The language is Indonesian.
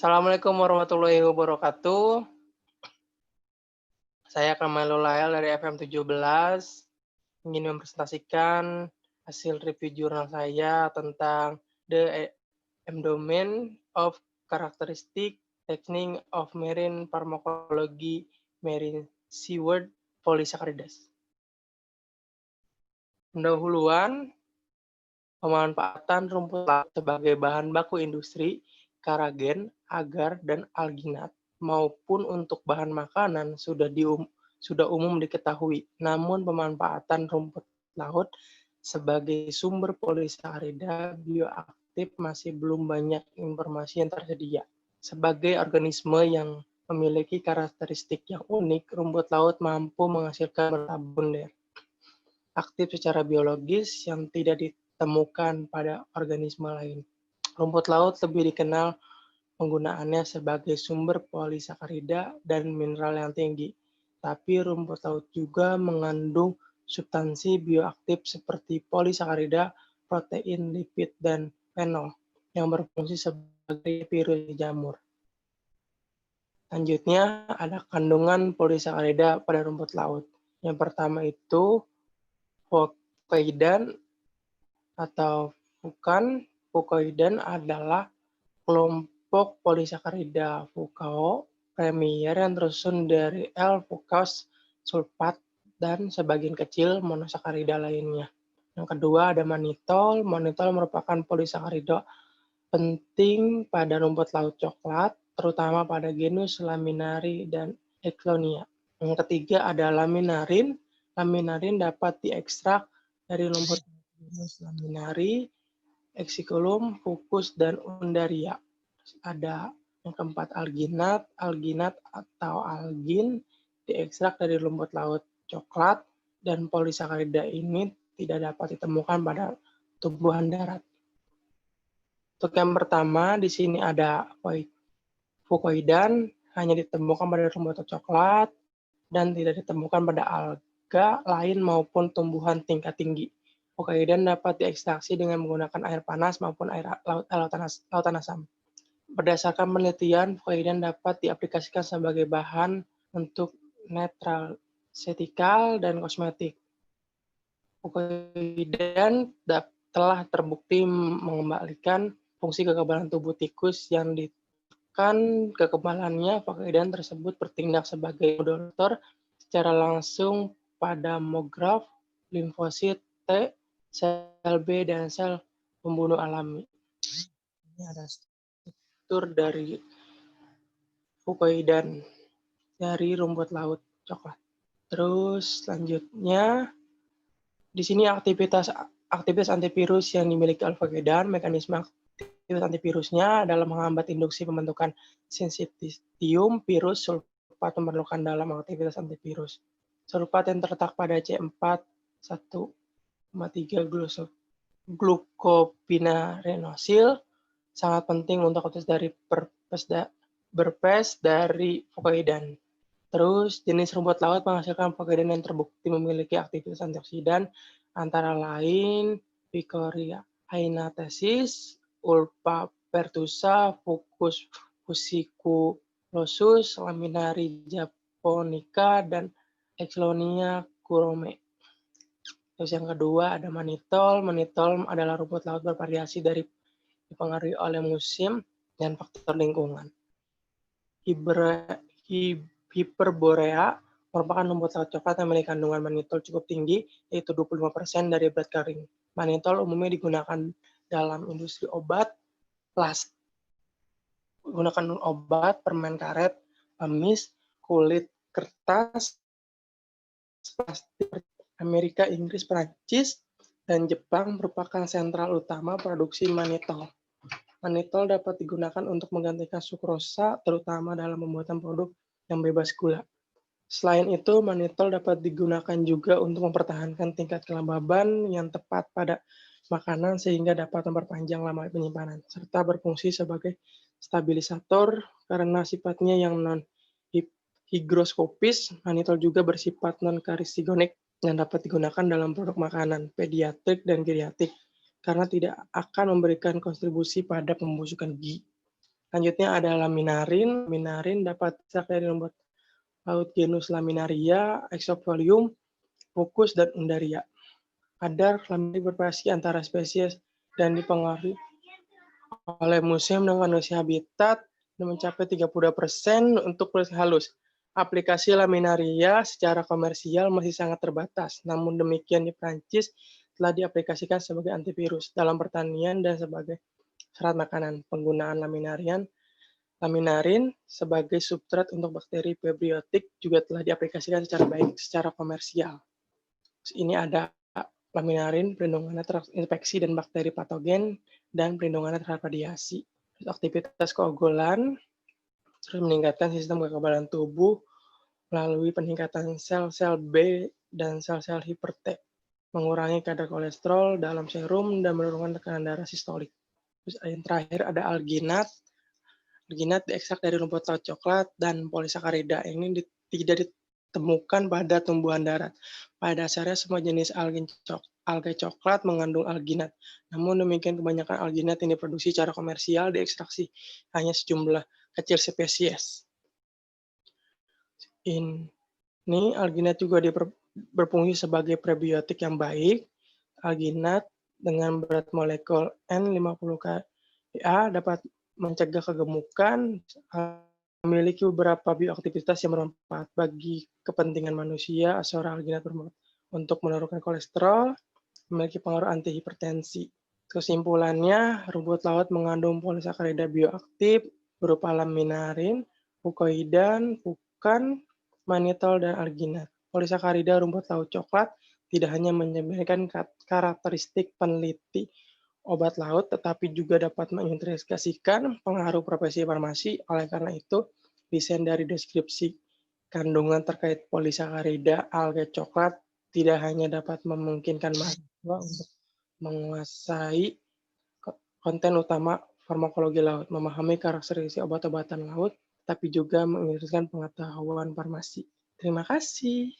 Assalamualaikum warahmatullahi wabarakatuh. Saya Kamalul Lael dari FM 17 ingin mempresentasikan hasil review jurnal saya tentang The Endowment of Characteristic Technique of Marine Pharmacology Marine Seaweed Polysaccharides. Pendahuluan, pemanfaatan rumput laut sebagai bahan baku industri, karagen, agar, dan alginat maupun untuk bahan makanan sudah umum diketahui. Namun pemanfaatan rumput laut sebagai sumber polisakarida bioaktif masih belum banyak informasi yang tersedia. Sebagai organisme yang memiliki karakteristik yang unik, rumput laut mampu menghasilkan bertabung aktif secara biologis yang tidak ditemukan pada organisme lain. Rumput laut lebih dikenal penggunaannya sebagai sumber polisakarida dan mineral yang tinggi. Tapi rumput laut juga mengandung substansi bioaktif seperti polisakarida, protein, lipid, dan fenol yang berfungsi sebagai virus jamur. Selanjutnya ada kandungan polisakarida pada rumput laut. Yang pertama itu fucoidan atau fucoidan adalah kelompok polisakarida fucao premier yang tersusun dari L-fucose sulfat dan sebagian kecil monosakarida lainnya. Yang kedua ada manitol. Manitol merupakan polisakarida penting pada rumput laut coklat, terutama pada genus Laminari dan Ecklonia. Yang ketiga ada laminarin. Laminarin dapat diekstrak dari rumput genus Laminari, Exculum, Fucus, dan Undaria. Ada yang keempat alginat. Alginat atau algin diekstrak dari rumput laut coklat dan polisakarida ini tidak dapat ditemukan pada tumbuhan darat. Untuk yang pertama, di sini ada fucoidan, hanya ditemukan pada rumput laut coklat dan tidak ditemukan pada alga lain maupun tumbuhan tingkat tinggi. Fucoidan dapat diekstraksi dengan menggunakan air panas maupun air lautan asam. Berdasarkan penelitian, fucoidan dapat diaplikasikan sebagai bahan untuk nutraceutical dan kosmetik. Fucoidan telah terbukti mengembalikan fungsi kekebalan tubuh tikus yang ditekan kekebalannya. Fucoidan tersebut bertindak sebagai modulator secara langsung pada mograf, limfosit T, sel B, dan sel pembunuh alami. Ini ada struktur dari fucoidan dari rumput laut coklat. Terus selanjutnya di sini aktivitas antivirus yang dimiliki fucoidan. Mekanisme aktivitas antivirusnya adalah menghambat induksi pembentukan sincitium virus. Sulfat memerlukan dalam aktivitas antivirus. Sulfat yang terletak pada C4-1,3 glucopinarenosil sangat penting untuk aktivitas dari berpes dari fucoidan. Terus jenis rumput laut menghasilkan fucoidan yang terbukti memiliki aktivitas antioksidan antara lain Picoria ainatesis, Ulpa pertusa, Fucus fusiculosus, Laminari japonica, dan Ecklonia curome. Terus yang kedua ada manitol. Manitol adalah rumput laut bervariasi dari dipengaruhi oleh musim dan faktor lingkungan. Hyperborea merupakan rumput laut coklat yang memiliki kandungan manitol cukup tinggi, yaitu 25% dari berat kering. Manitol umumnya digunakan dalam industri obat, permen karet, pemis, kulit, kertas, plastik. Amerika, Inggris, Prancis, dan Jepang merupakan sentral utama produksi manitol. Manitol dapat digunakan untuk menggantikan sukrosa, terutama dalam pembuatan produk yang bebas gula. Selain itu, manitol dapat digunakan juga untuk mempertahankan tingkat kelembaban yang tepat pada makanan sehingga dapat memperpanjang lama penyimpanan, serta berfungsi sebagai stabilisator karena sifatnya yang non-higroskopis. Manitol juga bersifat non-karsigonik yang dapat digunakan dalam produk makanan, pediatrik, dan geriatrik karena tidak akan memberikan kontribusi pada pembusukan gigi. Selanjutnya ada laminarin. Laminarin dapat terdeteksi dari rumput laut genus Laminaria, Exophilium, Fucus, dan Undaria. Kadar laminarin bervariasi antara spesies dan dipengaruhi oleh musim dan kondisi habitat dan mencapai 32% untuk kulit halus. Aplikasi laminaria secara komersial masih sangat terbatas, namun demikian di Prancis telah diaplikasikan sebagai antivirus dalam pertanian dan sebagai serat makanan. Penggunaan laminarin sebagai substrat untuk bakteri prebiotik juga telah diaplikasikan secara baik secara komersial. Ini ada laminarin, perlindungannya terhadap infeksi dan bakteri patogen, dan perlindungannya terhadap radiasi. Aktivitas keunggulan terus meningkatkan sistem kekebalan tubuh melalui peningkatan sel-sel B dan sel-sel hiper T, mengurangi kadar kolesterol dalam serum dan menurunkan tekanan darah sistolik. Terus yang terakhir ada alginat. Alginat diekstrak dari rumput laut coklat dan polisakarida. Ini tidak ditemukan pada tumbuhan darat. Pada dasarnya semua jenis alga coklat mengandung alginat. Namun demikian kebanyakan alginat yang diproduksi secara komersial diekstraksi hanya sejumlah kecil spesies. Ini alginat juga berfungsi sebagai prebiotik yang baik. Alginat dengan berat molekul N50 kDa dapat mencegah kegemukan, memiliki beberapa bioaktivitas yang bermanfaat bagi kepentingan manusia. Asal alginat bermanfaat untuk menurunkan kolesterol, memiliki pengaruh antihipertensi. Kesimpulannya, rumput laut mengandung polisakarida bioaktif berupa laminarin, fucoidan, fucan, manitol, dan alginat. Polisakarida rumput laut coklat tidak hanya menyebabkan karakteristik peneliti obat laut, tetapi juga dapat mengintegrasikan pengaruh profesi farmasi. Oleh karena itu, desain dari deskripsi kandungan terkait polisakarida alga coklat tidak hanya dapat memungkinkan mahasiswa untuk menguasai konten utama farmakologi laut, memahami karakteristik obat-obatan laut, tapi juga mengintegrasikan pengetahuan farmasi. Terima kasih.